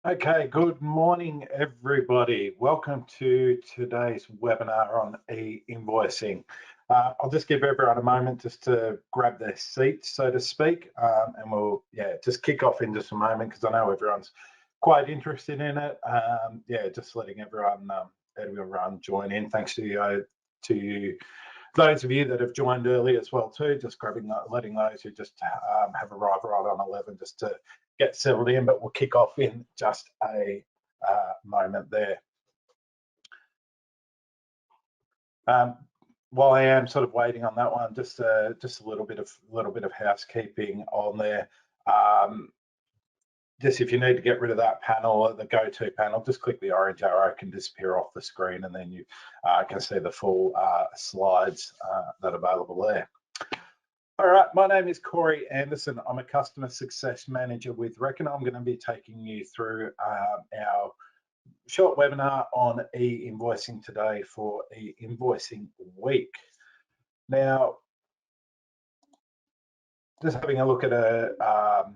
Okay, good morning, everybody. Welcome to today's webinar on e-invoicing. I'll just give everyone a moment just to grab their seats, so to speak, and we'll just kick off in just a moment because I know everyone's quite interested in it. Just letting everyone join in. Thanks to you, those of you that have joined early as well too. Just letting those who just have arrived right on 11 just to get settled in, but we'll kick off in just a moment there. While I am sort of waiting on that one, just a little bit of housekeeping on there. Just if you need to get rid of that panel, the go-to panel, just click the orange arrow, it can disappear off the screen, and then you can see the full slides that are available there. All right, my name is Corey Anderson. I'm a customer success manager with Reckon. I'm going to be taking you through our short webinar on e-invoicing today for e-invoicing week. Now, just having a look at a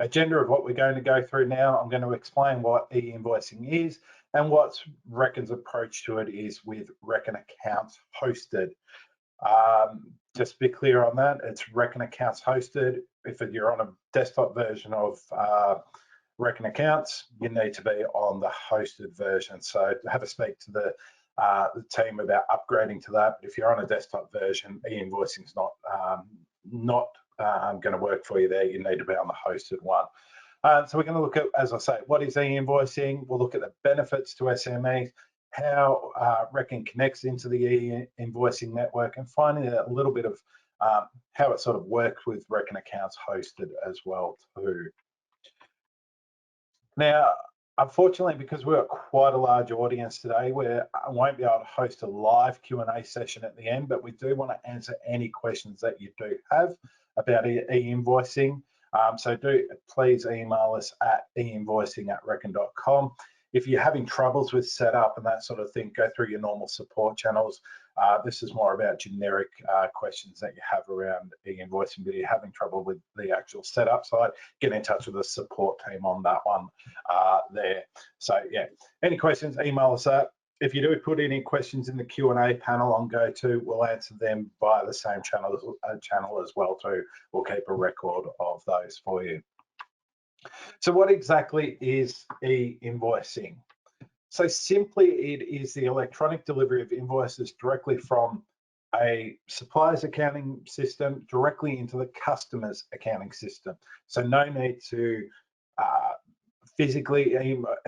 agenda of what we're going to go through now. I'm going to explain what e-invoicing is and what Reckon's approach to it is with Reckon accounts hosted. Just to be clear on that, it's Reckon accounts hosted. If you're on a desktop version of Reckon accounts, you need to be on the hosted version. So have a speak to the team about upgrading to that. But if you're on a desktop version, e-invoicing is not going to work for you there. You need to be on the hosted one. So we're going to look at, as I say, what is e-invoicing. We'll look at the benefits to SMEs, how Reckon connects into the e-invoicing network, and finding out a little bit of how it sort of works with Reckon accounts hosted as well too. Now, unfortunately, because we're quite a large audience today, I won't be able to host a live Q&A session at the end, but we do want to answer any questions that you do have about e-invoicing. So do please email us at einvoicing@reckon.com. If you're having troubles with setup and that sort of thing, go through your normal support channels. This is more about generic questions that you have around e-invoicing, but you're having trouble with the actual setup side, get in touch with the support team on that one there. So yeah, any questions, email us up. If you do put any questions in the Q&A panel on GoTo, we'll answer them via the same channel as well too. We'll keep a record of those for you. So what exactly is e-invoicing? So simply, it is the electronic delivery of invoices directly from a supplier's accounting system directly into the customer's accounting system. So no need to physically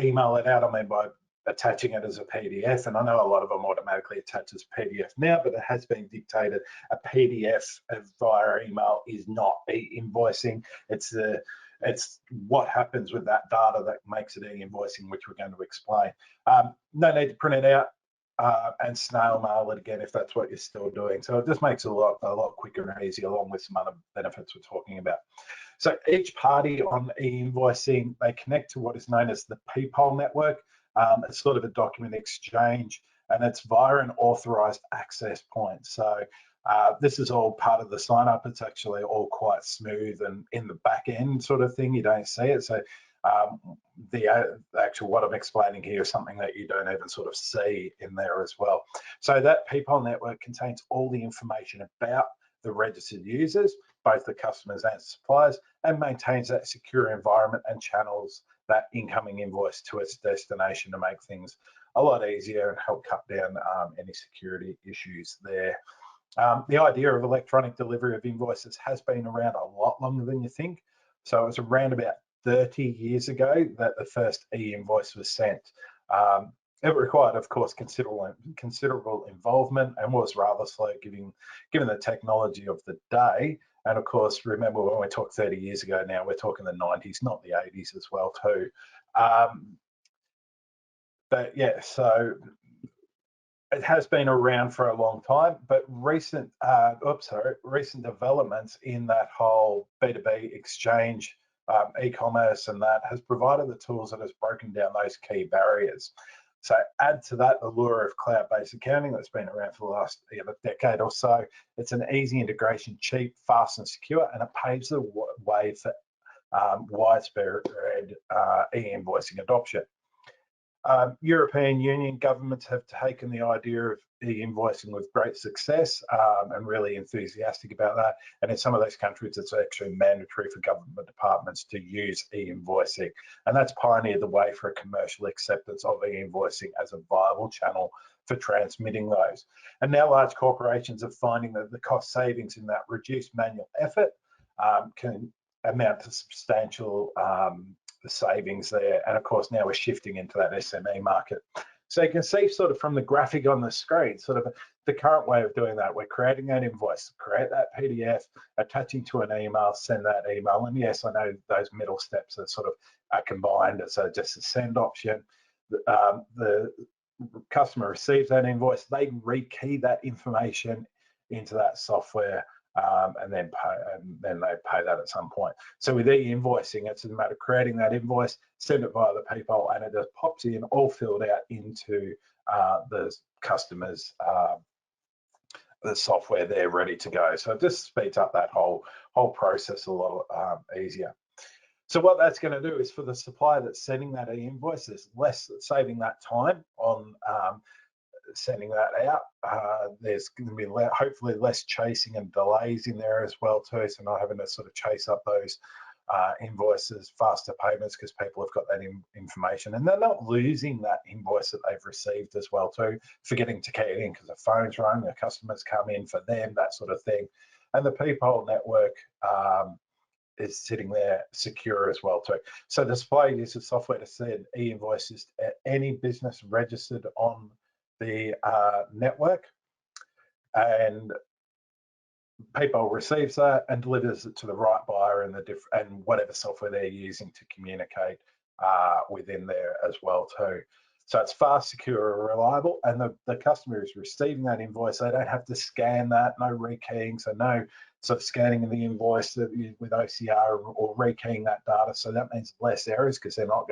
email it out. I mean, by attaching it as a PDF, and I know a lot of them automatically attach as PDF now, but it has been dictated a PDF via email is not e-invoicing. It's what happens with that data that makes it e-invoicing, which we're going to explain. No need to print it out and snail mail it again if that's what you're still doing. So it just makes it a lot quicker and easier, along with some other benefits we're talking about. So each party on e-invoicing, they connect to what is known as the peephole network. It's sort of a document exchange, and it's via an authorized access point. So this is all part of the sign up. It's actually all quite smooth and in the back end sort of thing. You don't see it. So the actual what I'm explaining here is something that you don't even sort of see in there as well. So that peephole network contains all the information about the registered users, both the customers and suppliers, and maintains that secure environment and channels that incoming invoice to its destination to make things a lot easier and help cut down any security issues there. The idea of electronic delivery of invoices has been around a lot longer than you think. So it was around about 30 years ago that the first e-invoice was sent. It required, of course, considerable involvement and was rather slow given the technology of the day. And of course, remember when we talk 30 years ago now, we're talking the 90s, not the 80s as well too. But yeah, so it has been around for a long time, but recent developments in that whole B2B exchange, e-commerce and that has provided the tools that has broken down those key barriers. So add to that the lure of cloud-based accounting that's been around for the last decade or so. It's an easy integration, cheap, fast and secure, and it paves the way for widespread e-invoicing adoption. European Union governments have taken the idea of e-invoicing with great success and really enthusiastic about that. And in some of those countries, it's actually mandatory for government departments to use e-invoicing. And that's pioneered the way for a commercial acceptance of e-invoicing as a viable channel for transmitting those. And now large corporations are finding that the cost savings in that reduced manual effort can amount to substantial savings there. And of course, now we're shifting into that SME market. So you can see sort of from the graphic on the screen, sort of the current way of doing that. We're creating that invoice, create that PDF, attaching to an email, send that email. And yes, I know those middle steps are sort of combined as just a send option. The customer receives that invoice, they rekey that information into that software, and then they pay that at some point. So with e-invoicing, it's a matter of creating that invoice, send it via the PayPal, and it just pops in all filled out into the customer's the software there ready to go. So it just speeds up that whole process a lot easier. So what that's going to do is for the supplier that's sending that e-invoice, there's less saving that time on sending that out. There's going to be hopefully less chasing and delays in there as well too, so not having to sort of chase up those invoices, faster payments, because people have got that information and they're not losing that invoice that they've received as well too, forgetting to key it in because the phone's rung, the customers come in for them, that sort of thing. And the PayPal network is sitting there secure as well too. So the supplier uses software to send e-invoices to any business registered on the network, and PayPal receives that and delivers it to the right buyer and whatever software they're using to communicate within there as well too. So it's fast, secure, and reliable, and the customer is receiving that invoice. They don't have to scan that, no rekeying, so no sort of scanning of the invoice with OCR or rekeying that data. So that means less errors because they're not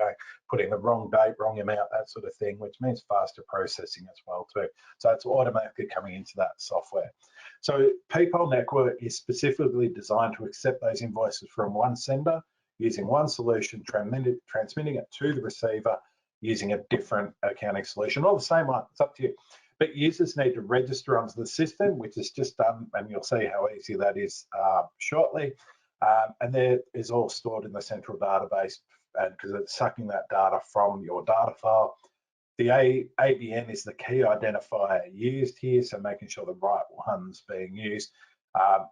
putting the wrong date, wrong amount, that sort of thing, which means faster processing as well too. So it's automatically coming into that software. So PayPal network is specifically designed to accept those invoices from one sender using one solution, transmitting it to the receiver using a different accounting solution, or the same one, it's up to you. But users need to register onto the system, which is just done, and you'll see how easy that is shortly. And there is all stored in the central database, and because it's sucking that data from your data file. The ABN is the key identifier used here, so making sure the right one's being used.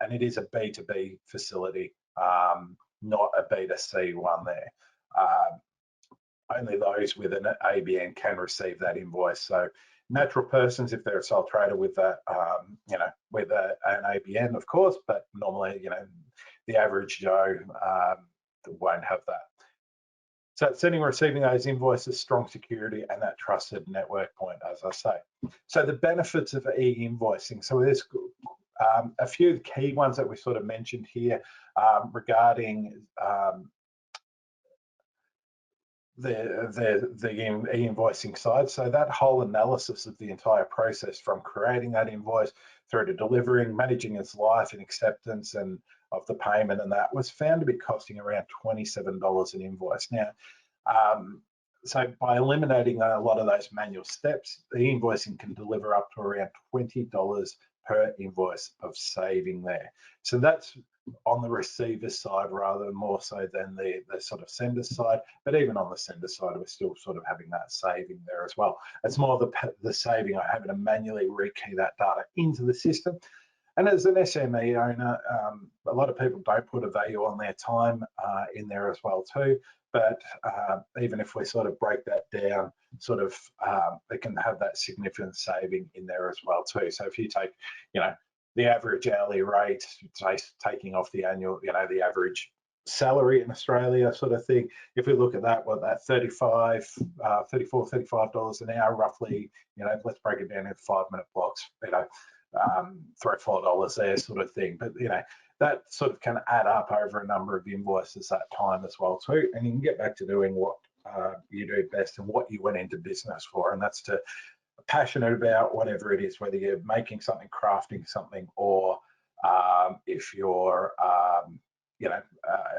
And it is a B2B facility, not a B2C one there. Only those with an ABN can receive that invoice. So natural persons, if they're a sole trader with that, with an ABN, of course, but normally, the average Joe won't have that. So it's sending and receiving those invoices, strong security, and that trusted network point, as I say. So the benefits of e-invoicing. So there's a few key ones that we sort of mentioned here regarding the e-invoicing side. So that whole analysis of the entire process, from creating that invoice through to delivering, managing its life and acceptance and of the payment, and that was found to be costing around $27 an invoice. Now, so by eliminating a lot of those manual steps, the invoicing can deliver up to around $20 per invoice of saving there. So that's on the receiver side rather more so than the sort of sender side, but even on the sender side, we're still sort of having that saving there as well. It's more the saving of having to manually rekey that data into the system. And as an SME owner, a lot of people don't put a value on their time in there as well too. But even if we sort of break that down, sort of it can have that significant saving in there as well too. So if you take, the average hourly rate, taking off the annual, the average salary in Australia sort of thing, if we look at that, that $34, $35 an hour roughly, let's break it down in 5-minute blocks, $3 or $4 there sort of thing. But, that sort of can add up over a number of invoices that time as well too. And you can get back to doing what you do best and what you went into business for. And that's to passionate about whatever it is, whether you're making something, crafting something, or if you're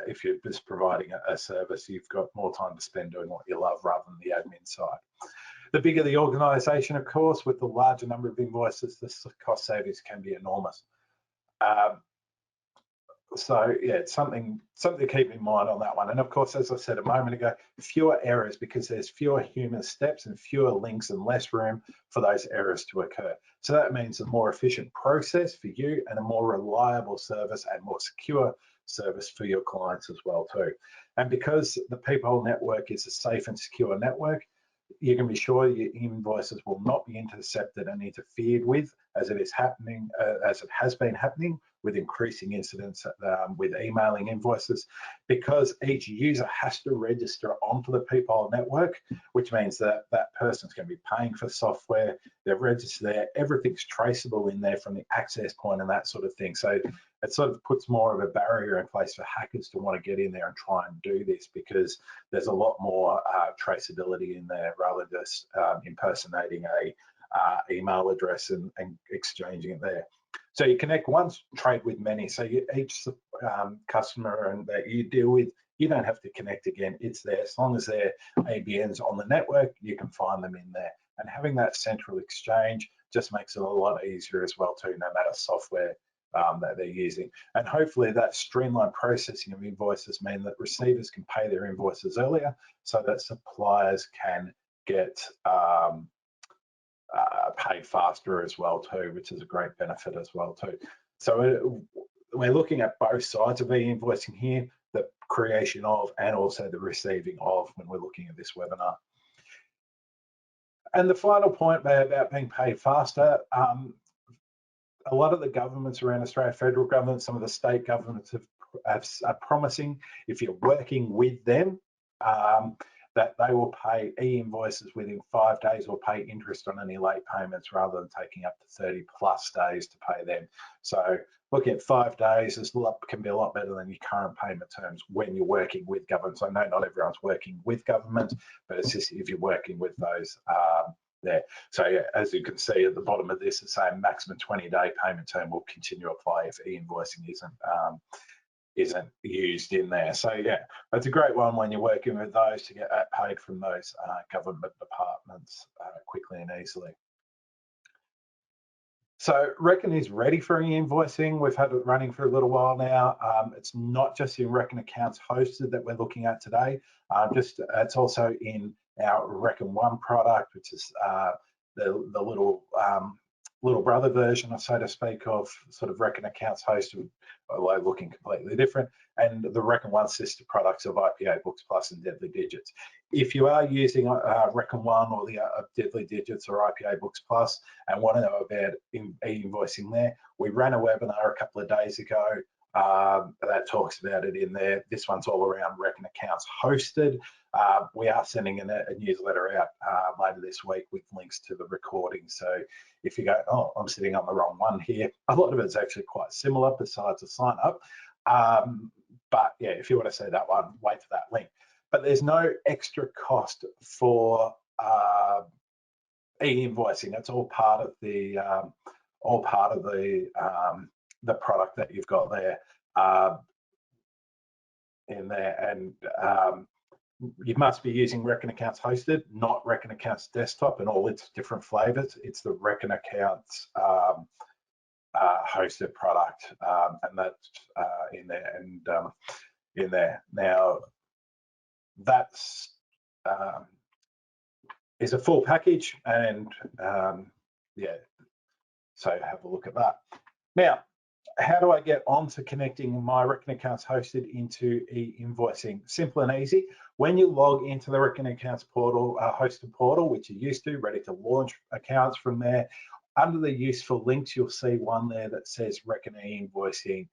if you're just providing a service, you've got more time to spend doing what you love rather than the admin side. The bigger the organisation, of course, with the larger number of invoices, the cost savings can be enormous. So yeah, it's something to keep in mind on that one. And of course, as I said a moment ago, fewer errors because there's fewer human steps and fewer links and less room for those errors to occur. So that means a more efficient process for you and a more reliable service and more secure service for your clients as well too. And because the Peephole network is a safe and secure network, you can be sure your invoices will not be intercepted and interfered with, as it has been happening with increasing incidents with emailing invoices, because each user has to register onto the Peephole network, which means that that person's going to be paying for software, they're registered there, everything's traceable in there from the access point and that sort of thing. So it sort of puts more of a barrier in place for hackers to want to get in there and try and do this, because there's a lot more traceability in there rather than just impersonating a email address and exchanging it there. So you connect once, trade with many. So each customer that you deal with, you don't have to connect again. It's there. As long as they're ABNs on the network, you can find them in there. And having that central exchange just makes it a lot easier as well too, no matter software that they're using. And hopefully that streamlined processing of invoices mean that receivers can pay their invoices earlier so that suppliers can get paid faster as well too, which is a great benefit as well too. So we're looking at both sides of e-invoicing here, the creation of and also the receiving of when we're looking at this webinar. And the final point about being paid faster, a lot of the governments around Australia, federal government, some of the state governments are promising, if you're working with them, that they will pay e-invoices within 5 days or pay interest on any late payments rather than taking up to 30+ days to pay them. So looking at 5 days can be a lot better than your current payment terms when you're working with governments. I know not everyone's working with government, but it's just if you're working with those there. So yeah, as you can see at the bottom of this, it's saying maximum 20-day payment term will continue to apply if e-invoicing isn't used in there. So yeah, it's a great one when you're working with those to get that paid from those government departments quickly and easily. So Reckon is ready for e-invoicing. We've had it running for a little while now. It's not just in Reckon accounts hosted that we're looking at today. It's also in our Reckon One product, which is the little brother version, so to speak, of sort of Reckon accounts hosted, although looking completely different, and the Reckon One sister products of IPA Books Plus and Deadly Digits. If you are using Reckon One or the Deadly Digits or IPA Books Plus and want to know about e-invoicing there, we ran a webinar a couple of days ago that talks about it in there. This one's all around Reckon accounts hosted. We are sending a newsletter out later this week with links to the recording. So if you go, oh, I'm sitting on the wrong one here, a lot of it's actually quite similar besides a sign up. But yeah, if you want to see that one, wait for that link. But there's no extra cost for e-invoicing. It's all part of the product that you've got there in there, and you must be using Reckon Accounts Hosted, not Reckon Accounts Desktop and all its different flavors. It's the Reckon Accounts hosted product, and that's in there and in there. Now, that's is a full package, and yeah, so have a look at that. Now, how do I get on to connecting my Reckon Accounts hosted into e-invoicing? Simple and easy. When you log into the Reckon Accounts portal, hosted portal, which you're used to, ready to launch accounts from there, under the useful links, you'll see one there that says Reckon e-invoicing.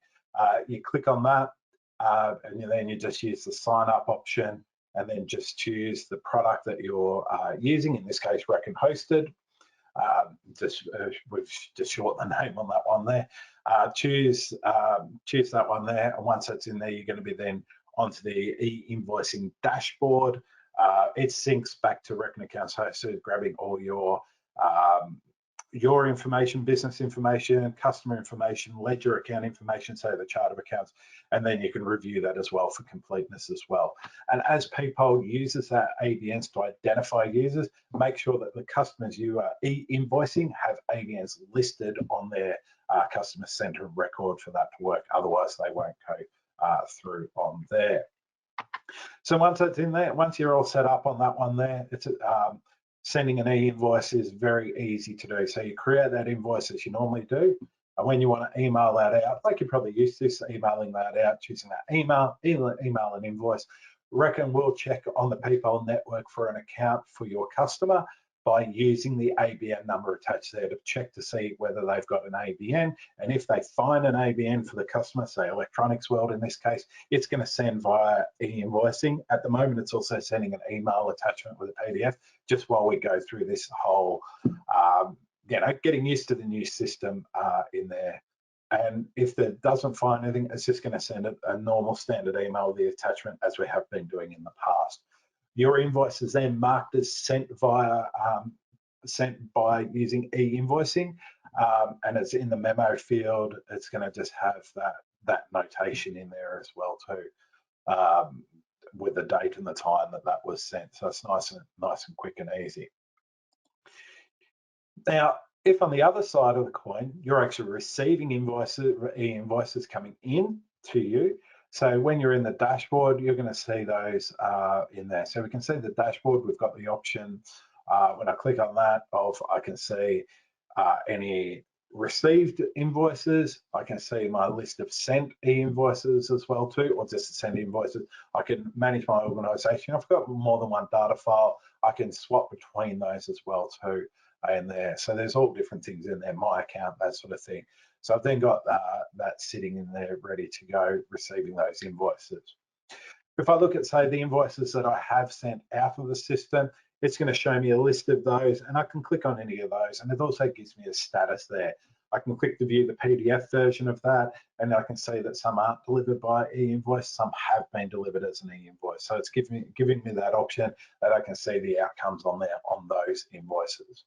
You click on that, and then you just use the sign up option, and then just choose the product that you're using, in this case, Reckon Hosted. We've just shortened the name on that one there. Choose that one there, and once that's in there, you're going to be then onto the e-invoicing dashboard. It syncs back to Reckon Accounts Hosted, grabbing all your your information, business information, customer information, ledger account information, so the chart of accounts, and then you can review that as well for completeness as well. And as PayPal uses that ABNs to identify users, make sure that the customers you are e-invoicing have ABNs listed on their customer center record for that to work. Otherwise, they won't go through on there. So once it's in there, once you're all set up on that one there, it's sending an e-invoice is very easy to do. So you create that invoice as you normally do. And when you want to email that out, like you're probably used to emailing that out, choosing that email an invoice. Reckon we'll check on the PayPal network for an account for your customer by using the ABN number attached there to check to see whether they've got an ABN. And if they find an ABN for the customer, say Electronics World in this case, it's going to send via e-invoicing. At the moment, it's also sending an email attachment with a PDF, just while we go through this whole, getting used to the new system in there. And if it doesn't find anything, it's just going to send a normal standard email with the attachment, as we have been doing in the past. Your invoice is then marked as sent by using e-invoicing, and it's in the memo field. It's going to just have that notation in there as well too, with the date and the time that was sent. So it's nice and quick and easy. Now, if on the other side of the coin, you're actually receiving e-invoices coming in to you. So when you're in the dashboard, you're going to see those in there. So we can see the dashboard. We've got the option, when I click on that, I can see any received invoices. I can see my list of sent e-invoices as well too, or just send invoices. I can manage my organization. I've got more than one data file. I can swap between those as well too in there. So there's all different things in there, my account, that sort of thing. So I've then got that sitting in there ready to go, receiving those invoices. If I look at, say, the invoices that I have sent out of the system, it's going to show me a list of those, and I can click on any of those, and it also gives me a status there. I can click to view the PDF version of that, and I can see that some aren't delivered by e-invoice, some have been delivered as an e-invoice. So it's giving me that option that I can see the outcomes on there on those invoices.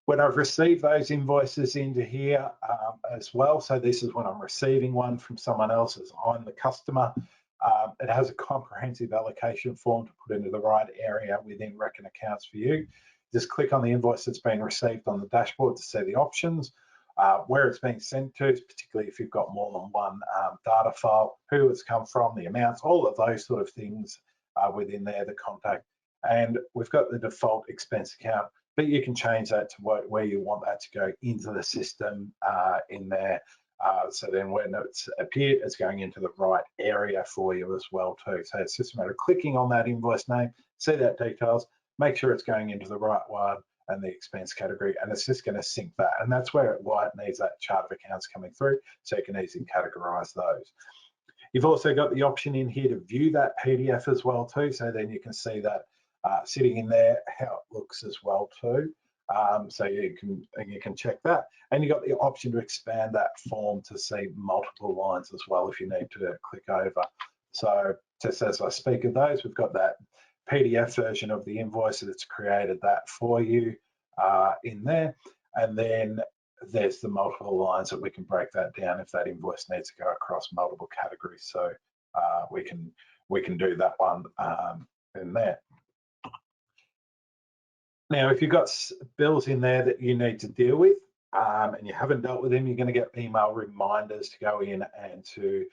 When I've received those invoices into here as well, so this is when I'm receiving one from someone else as I'm the customer, it has a comprehensive allocation form to put into the right area within Reckon Accounts for you. Just click on the invoice that's been received on the dashboard to see the options, where it's being sent to, particularly if you've got more than one data file, who it's come from, the amounts, all of those sort of things within there, the contact. And we've got the default expense account, but you can change that to where you want that to go into the system in there. So then when it's appeared, it's going into the right area for you as well too. So it's just a matter of clicking on that invoice name, see that details, make sure it's going into the right one and the expense category, and it's just going to sync that. And that's why it needs that chart of accounts coming through, so you can easily categorize those. You've also got the option in here to view that PDF as well too, so then you can see that sitting in there, how it looks as well too. So you can check that, and you've got the option to expand that form to see multiple lines as well if you need to click over. So just as I speak of those, we've got that PDF version of the invoice that's created that for you in there, and then there's the multiple lines that we can break that down if that invoice needs to go across multiple categories. So we can do that one in there. Now, if you've got bills in there that you need to deal with and you haven't dealt with them, you're going to get email reminders to go in and to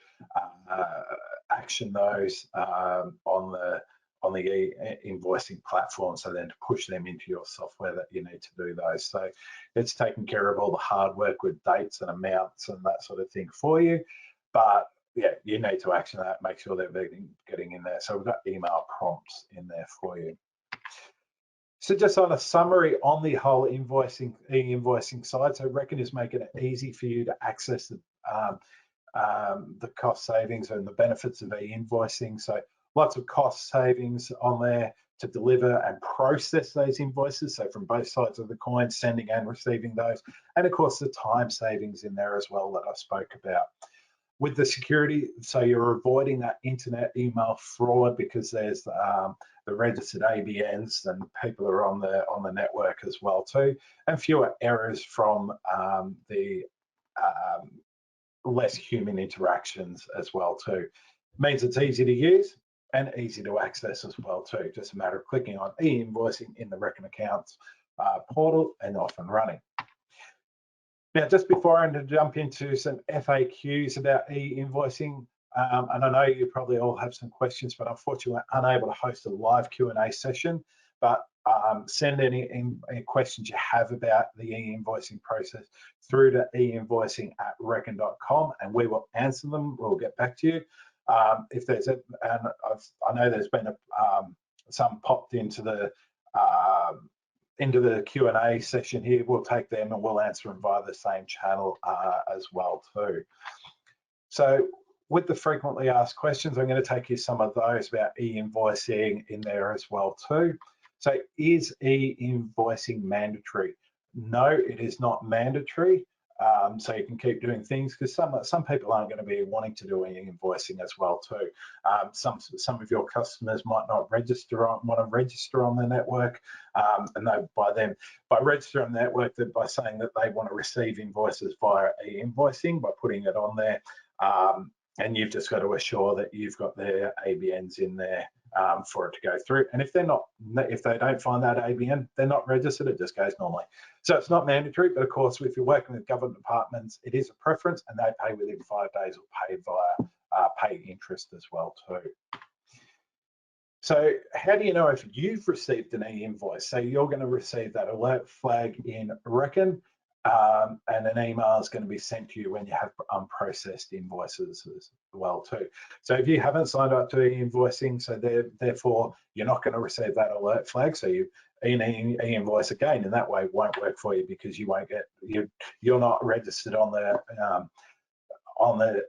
action those on the e-invoicing platform, so then to push them into your software that you need to do those. So it's taking care of all the hard work with dates and amounts and that sort of thing for you. But yeah, you need to action that, make sure they're getting in there. So we've got email prompts in there for you. So just on a summary on the whole e-invoicing side, so Reckon is making it easy for you to access the cost savings and the benefits of e-invoicing. So lots of cost savings on there to deliver and process those invoices. So from both sides of the coin, sending and receiving those. And of course, the time savings in there as well that I spoke about. with the security, so you're avoiding that internet email fraud because there's the registered ABNs and people are on the network as well too, and fewer errors from the less human interactions as well too. Means it's easy to use and easy to access as well too. Just a matter of clicking on e-invoicing in the Reckon Accounts portal and off and running. Now, just before I jump into some FAQs about e-invoicing, and I know you probably all have some questions, but unfortunately we're unable to host a live Q&A session, but send any questions you have about the e-invoicing process through to eInvoicing@reckon.com and we will answer them. We'll get back to you. If there's and I know there's been some popped into the Q&A session here. We'll take them and we'll answer them via the same channel as well too. So with the frequently asked questions, I'm going to take you some of those about e-invoicing in there as well too. So is e-invoicing mandatory? No, it is not mandatory. So you can keep doing things because some people aren't going to be wanting to do e-invoicing as well too. Some of your customers might not want to register on the network, and by registering on the network, by saying that they want to receive invoices via e-invoicing by putting it on there, and you've just got to assure that you've got their ABNs in there for it to go through. And if they don't find that ABN, they're not registered, it just goes normally. So it's not mandatory, but of course, if you're working with government departments, it is a preference and they pay within 5 days or pay via paid interest as well too. So how do you know if you've received an e-invoice? So you're going to receive that alert flag in Reckon, and an email is going to be sent to you when you have unprocessed invoices as well too. So if you haven't signed up to e-invoicing, so therefore you're not going to receive that alert flag. So you e-invoice again, and that way it won't work for you because you won't get you're not registered on the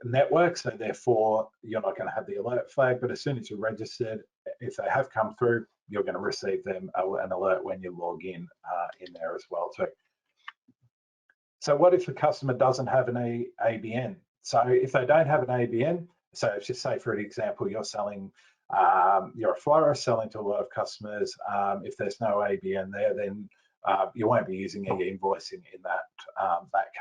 network, so therefore you're not going to have the alert flag. But as soon as you're registered, if they have come through, you're going to receive them an alert when you log in there as well too. So what if the customer doesn't have an ABN? So if they don't have an ABN, so just say for an example, you're selling, you're a florist selling to a lot of customers. If there's no ABN there, then you won't be using e-invoicing in that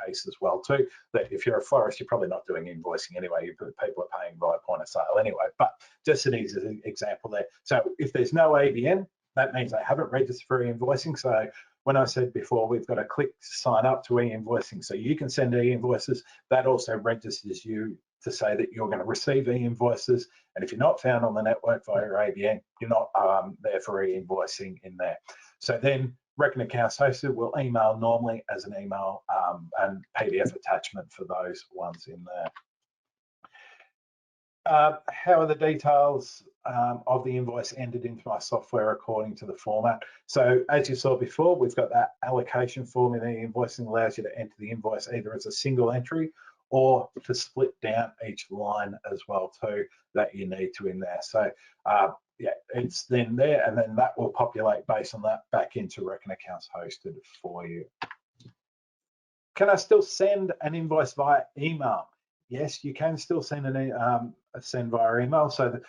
case as well too. But if you're a florist, you're probably not doing invoicing anyway. People are paying via point of sale anyway. But just an easy example there. So if there's no ABN, that means they haven't registered for e-invoicing. So when I said before, we've got to click to sign up to e-invoicing so you can send e-invoices. That also registers you to say that you're going to receive e-invoices. And if you're not found on the network via your ABN, you're not there for e-invoicing in there. So then Reckon Accounts Hosted will email normally as an email and PDF attachment for those ones in there. How are the details of the invoice entered into my software according to the format? So as you saw before, we've got that allocation form in e-invoicing, allows you to enter the invoice either as a single entry or to split down each line as well too that you need to in there. So yeah, it's then there, and then that will populate based on that back into Reckon Accounts Hosted for you. Can I still send an invoice via email? Yes, you can still send send via email. So that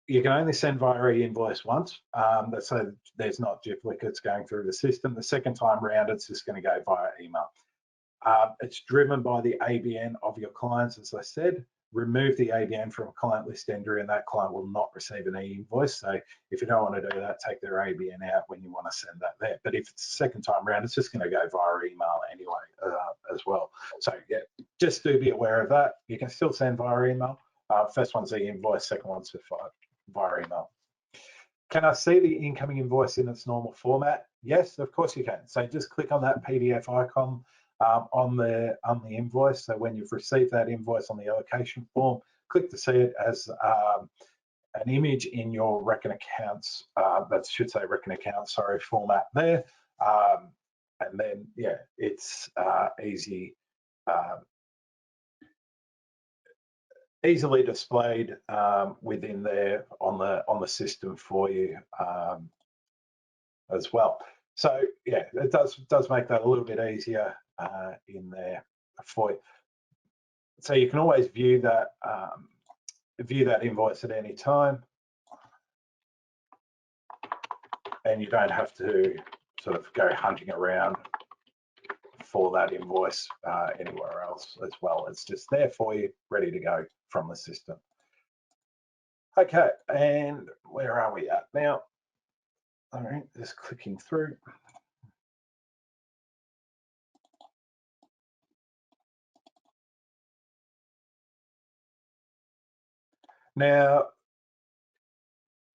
you can only send via e-invoice once, so there's not duplicates going through the system. The second time round, it's just going to go via email. It's driven by the ABN of your clients, as I said. Remove the ABN from a client list entry and that client will not receive an e-invoice. So if you don't want to do that, take their ABN out when you want to send that there. But if it's the second time around, it's just going to go via email anyway as well. So yeah, just do be aware of that. You can still send via email. First one's e-invoice, second one's via email. Can I see the incoming invoice in its normal format? Yes, of course you can. So just click on that PDF icon on the invoice. So when you've received that invoice on the allocation form, click to see it as an image in your Reckon Accounts, that should say Reckon Accounts, sorry, format there. And then yeah, it's easily displayed within there on the system for you as well. So yeah, it does make that a little bit easier in there for you. so you can always view that invoice at any time, and you don't have to sort of go hunting around for that invoice anywhere else as well. It's just there for you, ready to go from the system. Okay, and where are we at now? All right, just clicking through. Now,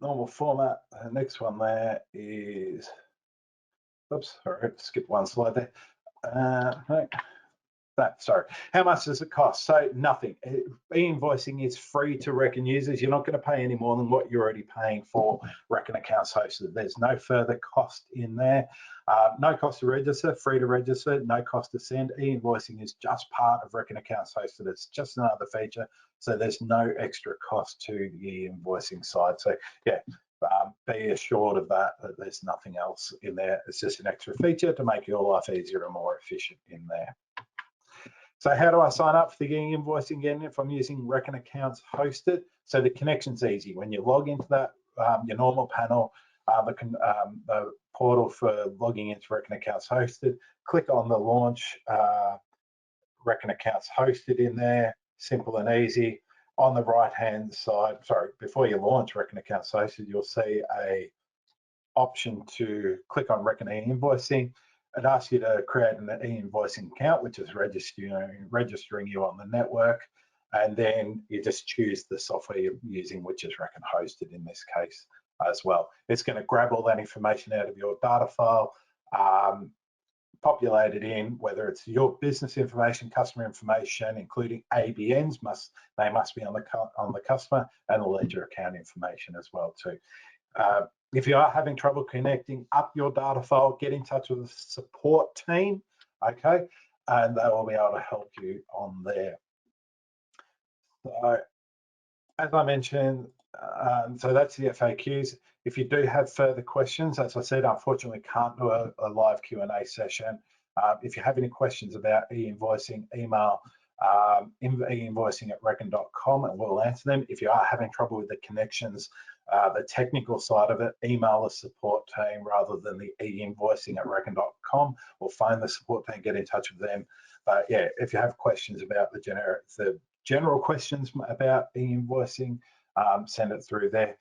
normal format, the next one there is, oops, sorry, skip one slide there. Right. Sorry, how much does it cost? So nothing. E-invoicing is free to Reckon users. You're not going to pay any more than what you're already paying for Reckon accounts hosted. There's no further cost in there. No cost to register, free to register, no cost to send. E-invoicing is just part of Reckon accounts hosted. It's just another feature. So there's no extra cost to the e-invoicing side. So yeah, be assured of that there's nothing else in there. It's just an extra feature to make your life easier and more efficient in there. So how do I sign up for the e-invoicing again if I'm using Reckon accounts hosted? So the connection's easy. When you log into that, your normal panel, the portal for logging into Reckon accounts hosted, click on the launch Reckon accounts hosted in there, simple and easy. On the right-hand side, sorry, before you launch Reckon accounts hosted, you'll see a option to click on Reckon e-invoicing. It asks you to create an e-invoicing account, which is registering you on the network, and then you just choose the software you're using, which is Reckon hosted in this case as well. It's going to grab all that information out of your data file, populate it in, whether it's your business information, customer information, including ABNs, they must be on the customer, and the ledger account information as well too. If you are having trouble connecting up your data file, get in touch with the support team, okay, and they will be able to help you on there. So, as I mentioned, so that's the FAQs. If you do have further questions, as I said, unfortunately can't do a live Q&A session. If you have any questions about e-invoicing, email e-invoicing@reckon.com and we'll answer them. If you are having trouble with the connections, the technical side of it, email the support team rather than the e-invoicing@reckon.com, or phone the support team, get in touch with them. But yeah, if you have questions about the general questions about e-invoicing, send it through there.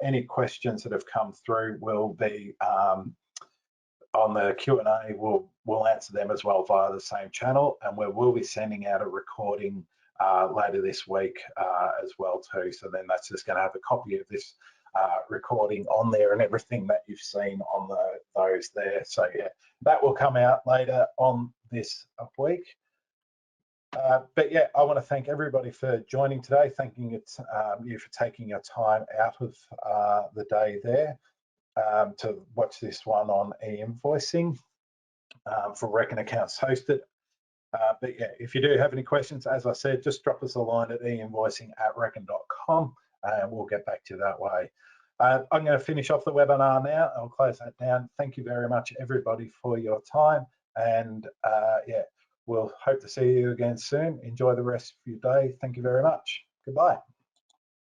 Any questions that have come through will be on the Q&A, we'll answer them as well via the same channel, and we will be sending out a recording later this week as well too. So then that's just going to have a copy of this recording on there and everything that you've seen on those there. So yeah, that will come out later on this week. But yeah, I want to thank everybody for joining today. Thanking you for taking your time out of the day there to watch this one on e-invoicing for Reckon accounts hosted. But yeah, if you do have any questions, as I said, just drop us a line at e-invoicing@reckon.com and we'll get back to you that way. I'm going to finish off the webinar now. I'll close that down. Thank you very much, everybody, for your time. And yeah, we'll hope to see you again soon. Enjoy the rest of your day. Thank you very much. Goodbye.